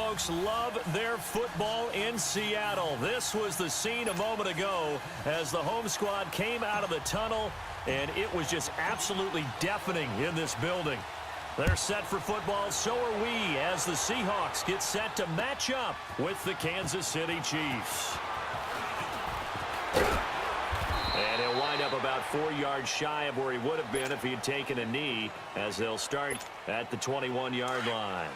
folks love their football in Seattle. This was the scene a moment ago as the home squad came out of the tunnel, and it was just absolutely deafening in this building. They're set for football, so are we, as the Seahawks get set to match up with the Kansas City Chiefs. And he'll wind up about 4 yards shy of where he would have been if he had taken a knee, as they'll start at the 21-yard line.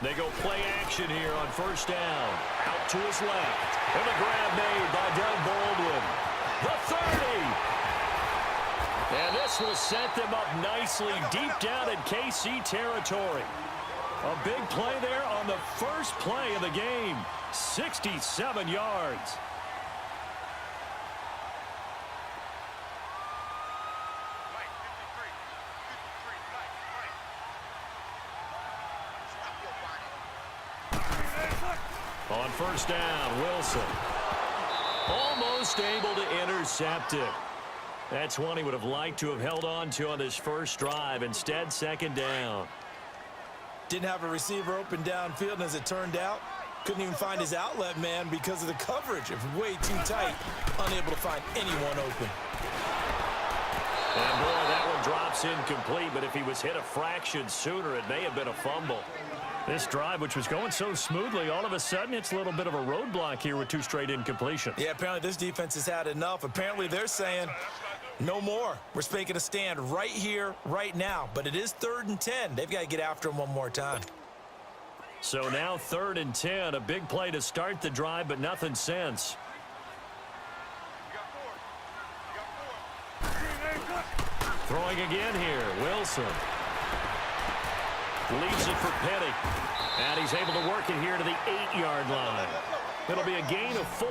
They go play action here on first down. Out to his left. And the grab made by Doug Baldwin. The 30. And this will set them up nicely deep down in KC territory. A big play there on the first play of the game. 67 yards. On first down, Wilson. Almost able to intercept it. That's one he would have liked to have held on to on this first drive. Instead, second down. Didn't have a receiver open downfield, and as it turned out, couldn't even find his outlet man because of the coverage. It was way too tight, unable to find anyone open. And boy, that one drops incomplete, but if he was hit a fraction sooner, it may have been a fumble. This drive, which was going so smoothly, all of a sudden it's a little bit of a roadblock here with 2 straight incompletions. Yeah, apparently this defense has had enough. Apparently they're saying, no more. We're making a stand right here, right now. But it is 3rd and 10. They've got to get after him one more time. So now 3rd and 10. A big play to start the drive, but nothing since. Throwing again here, Wilson. Leaves it for Petty. And he's able to work it here to the 8-yard line. It'll be a gain of 4.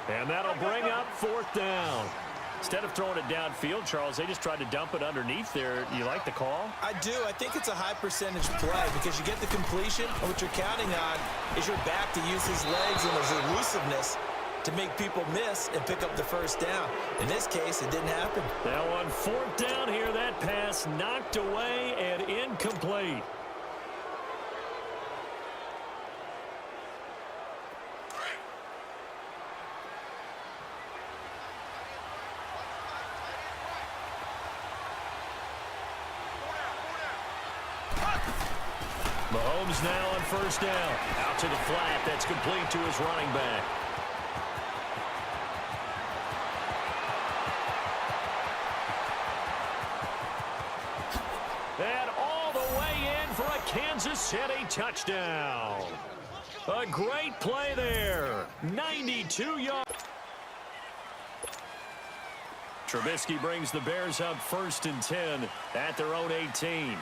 And that'll bring up 4th down. Instead of throwing it downfield, Charles, they just tried to dump it underneath there. You like the call? I do. I think it's a high percentage play because you get the completion, and what you're counting on is your back to use his legs and his elusiveness to make people miss and pick up the first down. In this case, it didn't happen. Now on 4th down here, that pass knocked away and incomplete. Mahomes now on first down. Out to the flat. That's complete to his running back. And all the way in for a Kansas City touchdown. A great play there. 92 yards. Trubisky brings the Bears up 1st and 10 at their own 18.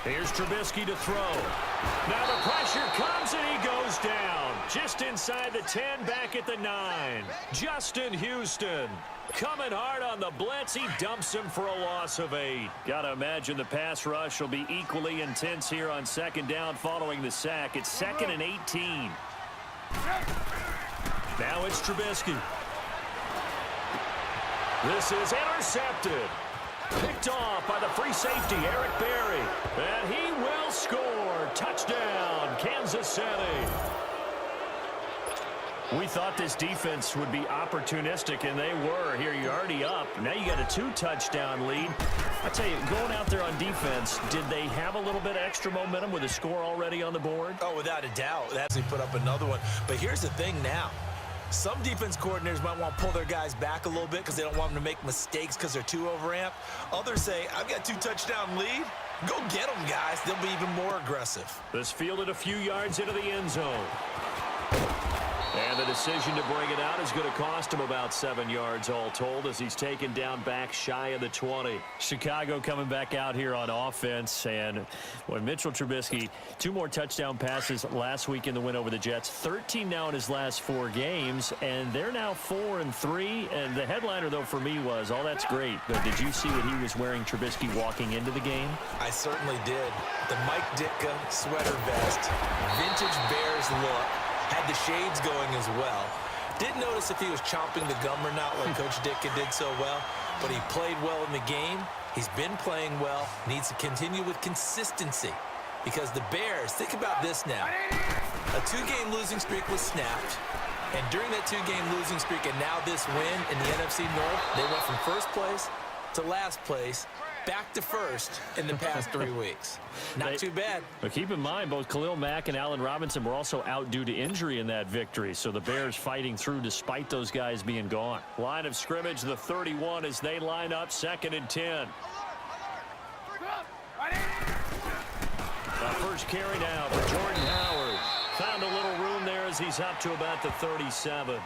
Here's Trubisky to throw. Now the pressure comes and he goes down. Just inside the 10, back at the 9. Justin Houston coming hard on the blitz. He dumps him for a loss of 8. Gotta imagine the pass rush will be equally intense here on 2nd down following the sack. It's 2nd and 18. Now it's Trubisky. This is intercepted. Picked off by the free safety, Eric Berry. And he will score. Touchdown, Kansas City. We thought this defense would be opportunistic, and they were. Here, you're already up. Now you got a 2-touchdown lead. I tell you, going out there on defense, did they have a little bit of extra momentum with a score already on the board? Oh, without a doubt. That's they put up another one. But here's the thing now. Some defense coordinators might want to pull their guys back a little bit because they don't want them to make mistakes because they're too overamped. Others say, I've got 2-touchdown lead. Go get them, guys. They'll be even more aggressive. This fielded a few yards into the end zone. And the decision to bring it out is going to cost him about 7 yards all told as he's taken down back shy of the 20. Chicago coming back out here on offense. And when Mitchell Trubisky, 2 more touchdown passes last week in the win over the Jets. 13 now in his last 4 games. And they're now 4-3. And the headliner, though, for me was, all that's great. But did you see what he was wearing, Trubisky, walking into the game? I certainly did. The Mike Ditka sweater vest, vintage Bears look. Had the shades going as well. Didn't notice if he was chomping the gum or not like Coach Ditka did so well, but he played well in the game. He's been playing well. Needs to continue with consistency because the Bears, think about this now. A 2-game losing streak was snapped, and during that 2-game losing streak and now this win in the NFC North, they went from first place to last place, back to first in the past 3 weeks. Not too bad. But keep in mind, both Khalil Mack and Allen Robinson were also out due to injury in that victory, so the Bears fighting through despite those guys being gone. Line of scrimmage, the 31 as they line up, 2nd and 10. The first carry now for Jordan Howard. Found a little room there as he's up to about the 37.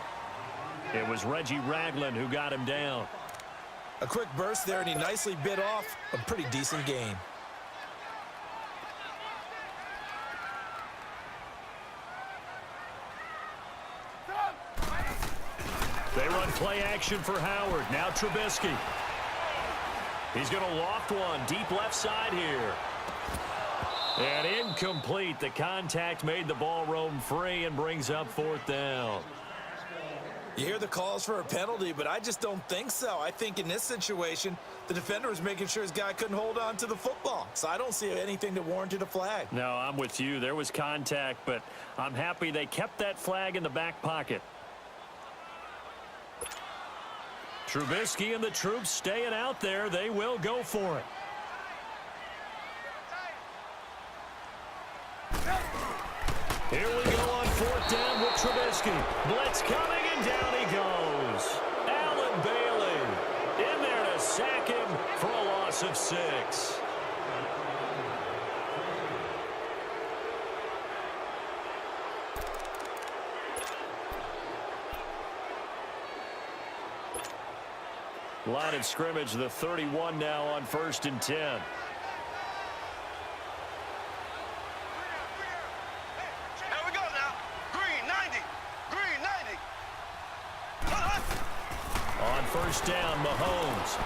It was Reggie Ragland who got him down. A quick burst there, and he nicely bit off a pretty decent gain. They run play action for Howard. Now Trubisky. He's going to loft one deep left side here. And incomplete. The contact made the ball roam free and brings up 4th down. You hear the calls for a penalty, but I just don't think so. I think in this situation, the defender was making sure his guy couldn't hold on to the football. So I don't see anything that warranted a flag. No, I'm with you. There was contact, but I'm happy they kept that flag in the back pocket. Trubisky and the troops staying out there. They will go for it. Here we go on 4th down with Trubisky. Blitz coming, and down he goes. Allen Bailey in there to sack him for a loss of 6. Line of scrimmage, the 31 now on 1st and 10. On 1st down, Mahomes.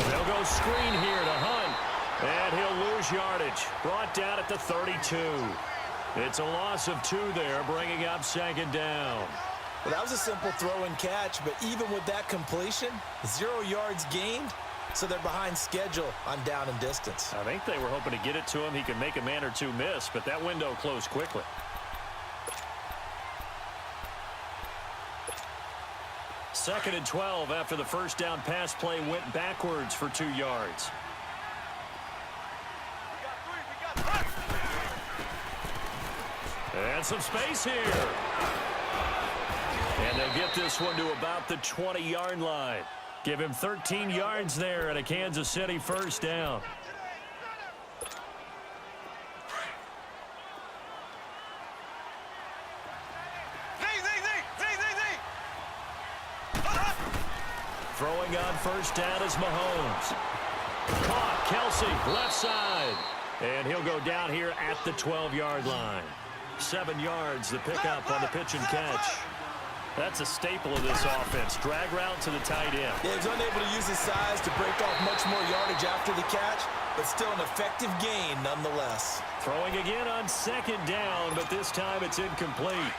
They'll go screen here to Hunt. And he'll lose yardage. Brought down at the 32. It's a loss of 2 there, bringing up 2nd down. Well, that was a simple throw and catch, but even with that completion, 0 yards gained, so they're behind schedule on down and distance. I think they were hoping to get it to him. He could make a man or 2 miss, but that window closed quickly. Second and 12 after the 1st down pass play went backwards for 2 yards. And some space here. And they get this one to about the 20-yard line. Give him 13 yards there and a Kansas City 1st down. Throwing on 1st down is Mahomes. Caught, Kelsey, left side. And he'll go down here at the 12-yard line. 7 yards, the pickup on the pitch and catch. That's a staple of this offense. Drag route to the tight end. Yeah, he's unable to use his size to break off much more yardage after the catch, but still an effective gain nonetheless. Throwing again on 2nd down, but this time it's incomplete.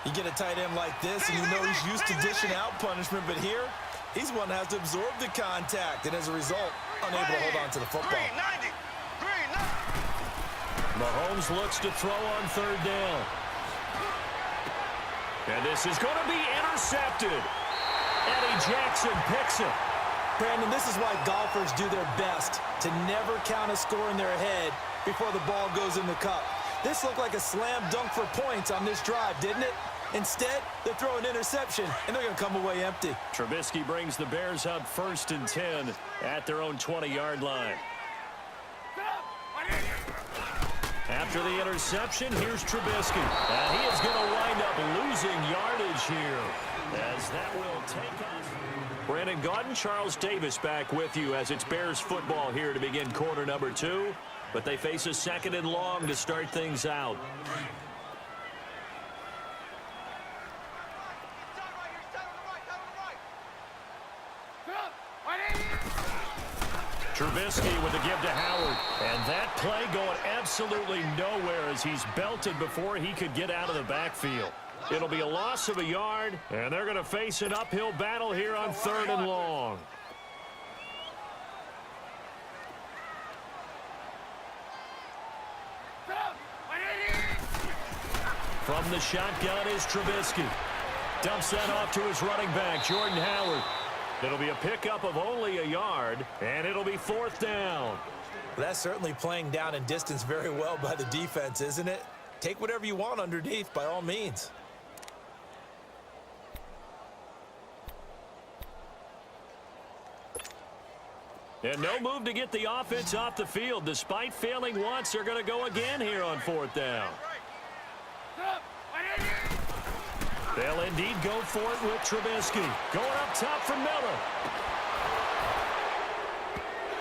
You get a tight end like this, and you know he's used to dishing out punishment, but here, he's one that has to absorb the contact, and as a result, unable to hold on to the football. Mahomes looks to throw on 3rd down. And this is going to be intercepted. Eddie Jackson picks it. Brandon, this is why golfers do their best to never count a score in their head before the ball goes in the cup. This looked like a slam dunk for points on this drive, didn't it? Instead, they throw an interception, and they're going to come away empty. Trubisky brings the Bears up 1st and 10 at their own 20-yard line. After the interception, here's Trubisky. And he is going to wind up losing yardage here as that will take us. Brandon Gaudin, Charles Davis back with you as it's Bears football here to begin quarter number 2. But they face a 2nd and long to start things out. Trubisky with the give to Howard. And that play going absolutely nowhere as he's belted before he could get out of the backfield. It'll be a loss of a yard, and they're going to face an uphill battle here on 3rd and long. From the shotgun is Trubisky. Dumps that off to his running back, Jordan Howard. It'll be a pickup of only a yard, and it'll be 4th down. That's certainly playing down in distance very well by the defense, isn't it? Take whatever you want underneath, by all means. And no move to get the offense off the field. Despite failing once, they're going to go again here on 4th down. They'll indeed go for it with Trubisky. Going up top for Miller.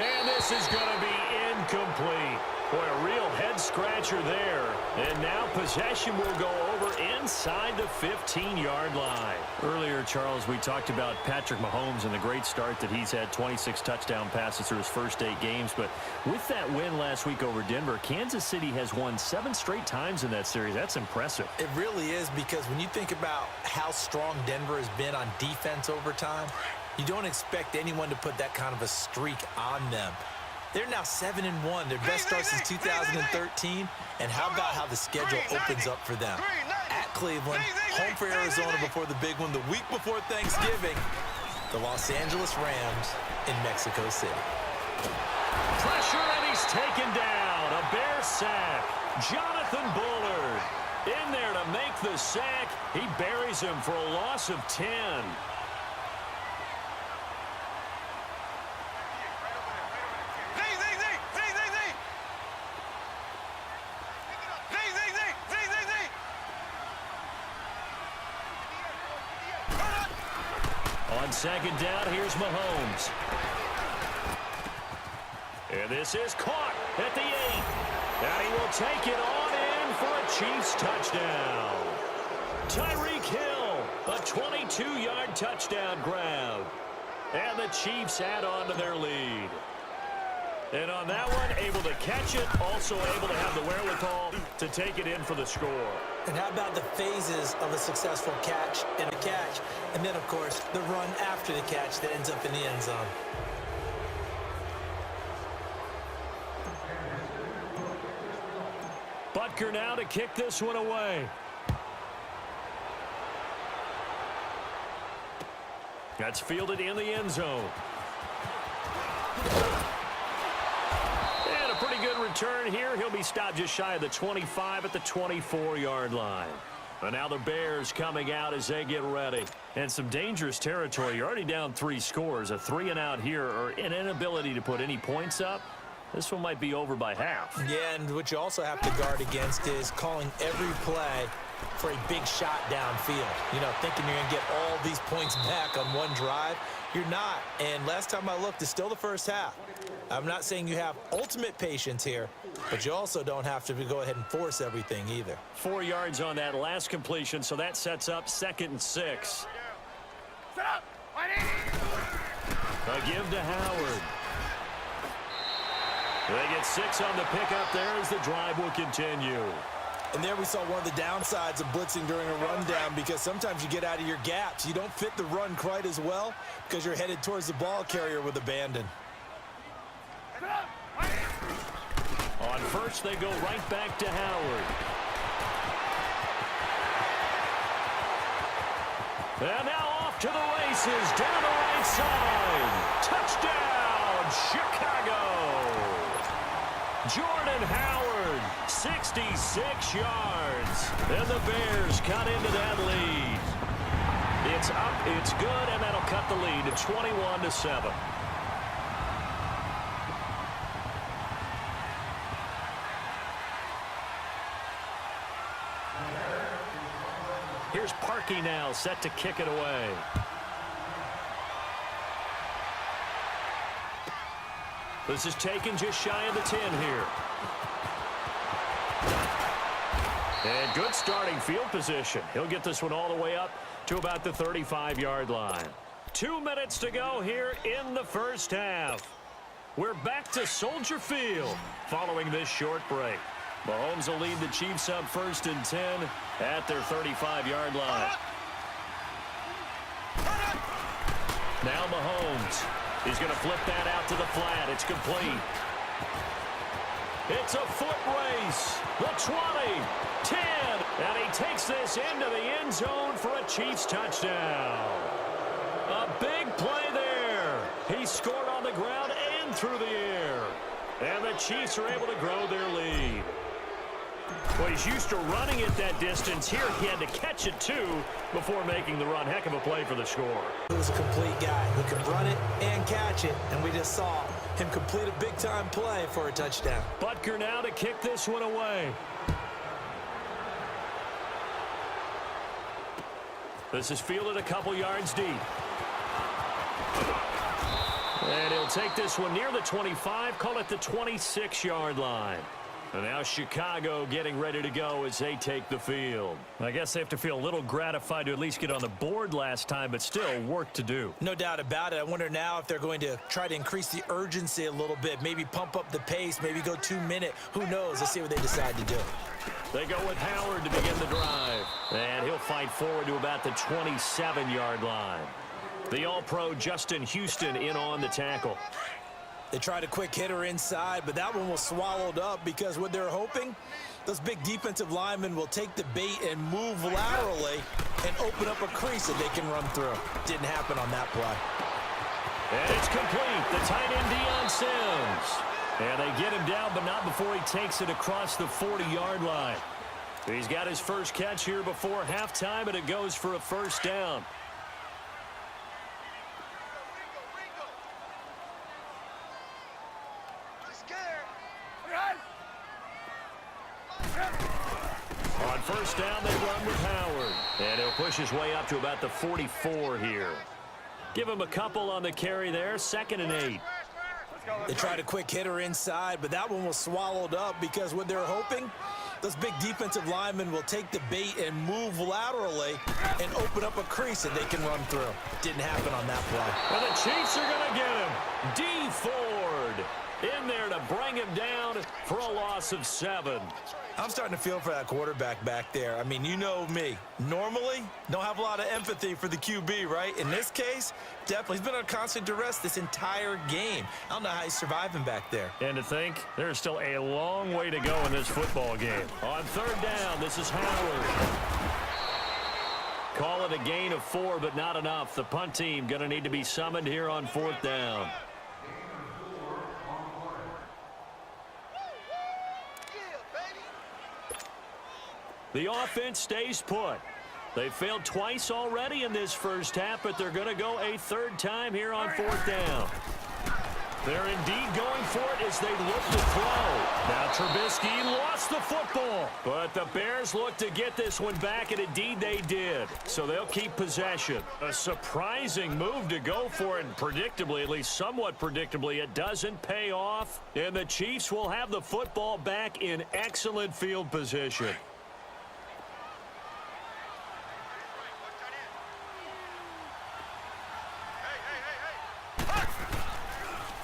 And this is going to be incomplete. Boy, a real head-scratcher there. And now possession will go over inside the 15-yard line. Earlier, Charles, we talked about Patrick Mahomes and the great start that he's had, 26 touchdown passes through his first 8 games. But with that win last week over Denver, Kansas City has won 7 straight times in that series. That's impressive. It really is, because when you think about how strong Denver has been on defense over time, you don't expect anyone to put that kind of a streak on them. They're now 7-1, their best start since 2013. And how about how the schedule opens up for them? At Cleveland, home for Arizona before the big one, the week before Thanksgiving, the Los Angeles Rams in Mexico City. Pressure, and he's taken down. A Bear sack. Jonathan Bullard in there to make the sack. He buries him for a loss of 10. On 2nd down, here's Mahomes. And this is caught at the 8. And he will take it on in for a Chiefs touchdown. Tyreek Hill, a 22-yard touchdown grab. And the Chiefs add on to their lead. And on that one, able to catch it, also able to have the wherewithal to take it in for the score. And how about the phases of a successful catch and a catch, and then, of course, the run after the catch that ends up in the end zone. Butker now to kick this one away. That's fielded in the end zone. And a pretty good return here. He'll be stopped just shy of the 25 at the 24-yard line. And now the Bears coming out as they get ready. And some dangerous territory. You're already down 3 scores. A 3-and-out here, or an inability to put any points up. This one might be over by half. Yeah, and what you also have to guard against is calling every play for a big shot downfield. You know, thinking you're going to get all these points back on one drive. You're not. And last time I looked, it's still the first half. I'm not saying you have ultimate patience here, but you also don't have to go ahead and force everything either. 4 yards on that last completion, so that sets up 2nd and 6. A give to Howard. They get 6 on the pickup there as the drive will continue. And there we saw one of the downsides of blitzing during a rundown, because sometimes you get out of your gaps. You don't fit the run quite as well because you're headed towards the ball carrier with abandon. On first, they go right back to Howard. And now off to the races, down the right side. Touchdown, Chicago. Jordan Howard, 66 yards. And the Bears cut into that lead. It's up, it's good, and that'll cut the lead to 21-7. Here's Parkey now, set to kick it away. This is taken just shy of the 10 here. And good starting field position. He'll get this one all the way up to about the 35-yard line. 2 minutes to go here in the first half. We're back to Soldier Field following this short break. Mahomes will lead the Chiefs up 1st and 10 at their 35-yard line. Now Mahomes. He's going to flip that out to the flat. It's complete. It's a foot race. The 20, 10, and he takes this into the end zone for a Chiefs touchdown. A big play there. He scored on the ground and through the air. And the Chiefs are able to grow their lead. Well, he's used to running it that distance. Here he had to catch it, too, before making the run. Heck of a play for the score. He was a complete guy who could run it and catch it, and we just saw him complete a big-time play for a touchdown. Butker now to kick this one away. This is fielded a couple yards deep. And he'll take this one near the 25, call it the 26-yard line. And now Chicago getting ready to go as they take the field. I guess they have to feel a little gratified to at least get on the board last time, but still work to do. No doubt about it. I wonder now if they're going to try to increase the urgency a little bit, maybe pump up the pace, maybe go 2-minute. Who knows? Let's see what they decide to do. They go with Howard to begin the drive. And he'll fight forward to about the 27-yard line. The All-Pro Justin Houston in on the tackle. They tried a quick hitter inside, but that one was swallowed up because what they're hoping, those big defensive linemen will take the bait and move laterally and open up a crease that they can run through. Didn't happen on that play. And it's complete. The tight end, Deion Sims. And they get him down, but not before he takes it across the 40-yard line. He's got his first catch here before halftime, and it goes for a first down. On first down, they run with Howard. And he'll push his way up to about the 44 here. Give him a couple on the carry there. 2nd and 8. They tried a quick hitter inside, but that one was swallowed up because what they're hoping, those big defensive linemen will take the bait and move laterally and open up a crease that they can run through. Didn't happen on that play. And the Chiefs are going to get him. D. Ford in there to bring him down for a loss of 7. I'm starting to feel for that quarterback back there. I mean, you know me. Normally, don't have a lot of empathy for the QB, right? In this case, definitely. He's been on constant duress this entire game. I don't know how he's surviving back there. And to think, there's still a long way to go in this football game. On 3rd down, this is Howard. Call it a gain of 4, but not enough. The punt team going to need to be summoned here on 4th down. The offense stays put. They failed twice already in this first half, but they're going to go a 3rd time here on 4th down. They're indeed going for it as they look to throw. Now Trubisky lost the football, but the Bears look to get this one back, and indeed they did. So they'll keep possession. A surprising move to go for it, and predictably, at least somewhat predictably, it doesn't pay off. And the Chiefs will have the football back in excellent field position.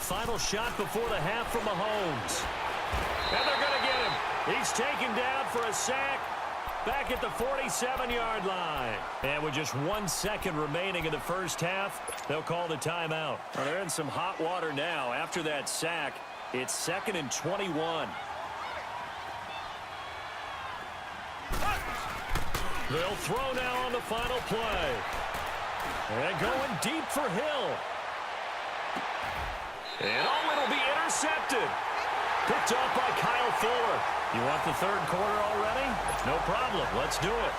Final shot before the half from Mahomes. And they're going to get him. He's taken down for a sack back at the 47-yard line. And with just 1 second remaining in the first half, they'll call the timeout. Well, they're in some hot water now. After that sack, it's 2nd and 21. They'll throw now on the final play. And going deep for Hill. And it'll be intercepted. Picked off by Kyle Fuller. You want the 3rd quarter already? No problem. Let's do it.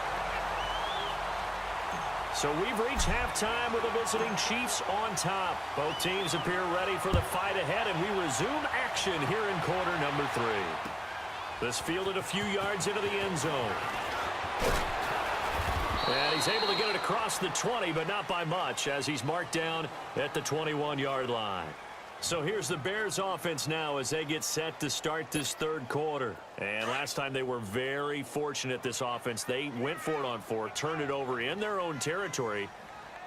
So we've reached halftime with the visiting Chiefs on top. Both teams appear ready for the fight ahead, and we resume action here in quarter number 3. This fielded a few yards into the end zone. And he's able to get it across the 20, but not by much, as he's marked down at the 21-yard line. So here's the Bears offense now as they get set to start this 3rd quarter. And last time they were very fortunate, this offense. They went for it on 4, turned it over in their own territory,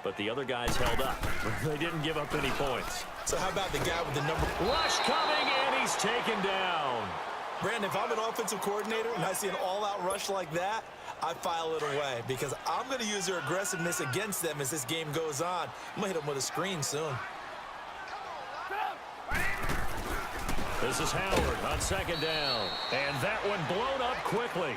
but the other guys held up. They didn't give up any points. So how about the guy with the number? Rush coming, and he's taken down. Brandon, if I'm an offensive coordinator and I see an all-out rush like that, I file it away because I'm going to use their aggressiveness against them as this game goes on. I'm going to hit them with a screen soon. This is Howard on second down. And that one blown up quickly.